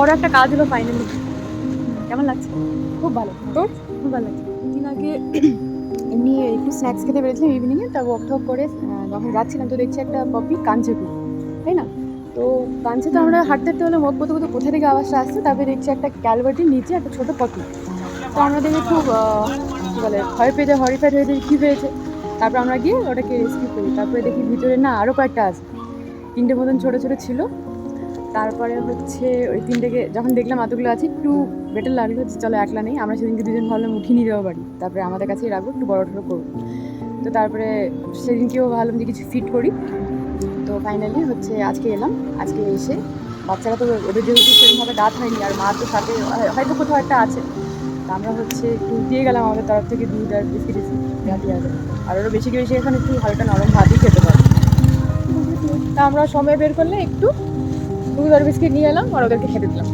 বড় একটা কাজ হলো ফাইনালি। কেমন লাগছে? খুব ভালো। তোর? খুব ভালো লাগছে। দিন আগে এমনি একটু স্ন্যাক্স খেতে বেরিয়েছিলাম ইভিনিংয়ে, তা ওয়াক টক করে যখন যাচ্ছিলাম তো দেখছি একটা পপি কাঁদছে খুব, তাই না? তো কাঁদছে, তো আমরা হাঁটতে হাঁটতে হলাম ওয়াক করতে করতে কোথা থেকে আওয়াজটা আসছে, তারপরে দেখছি একটা ক্যালভার্টের নিচে একটা ছোটো পপি। তো আমরা দেখে খুব কী বলে ভয় পেয়ে যাই, হরিফাইড হয়ে যাই কী হয়েছে। তারপর আমরা গিয়ে ওটাকে রেস্কিউ করি। তারপরে দেখি ভিতরে না আরও কয়েকটা আছে, 3টে মতন ছোটো ছোটো ছিল। তারপরে হচ্ছে ওই 3টেকে যখন দেখলাম এতগুলো আছে একটু বেটার লাগলো যে চলো একলা নেই। আমরা সেদিনকে দুজন ভাবলাম উঠিয়ে নিয়ে যাবো বাড়ি, তারপরে আমাদের কাছেই রাখবো, একটু বড় ঠড়ো করবো। তো তারপরে সেদিনকেও ভাবলাম যে কিছু ফিট করি। তো ফাইনালি হচ্ছে আজকে এলাম। আজকে এসে বাচ্চারা তো ওদের যেহেতু সেরকমভাবে দাঁত হয়নি, আর মা তো সাথে হয়তো কোথাও একটা আছে, তো আমরা হচ্ছে একটু দিয়ে গেলাম আমাদের তরফ থেকে দুধ আর বিস্কিট যা দেওয়া যায়। আর ওরা বেশি বেশি এখানে একটু হালকা নরম ভাতই খেতে পারে। তা আমরা সময় বের করলে একটু দুধ আর বিস্কিট নিয়ে এলাম আর ওদেরকে খেতে দিলাম।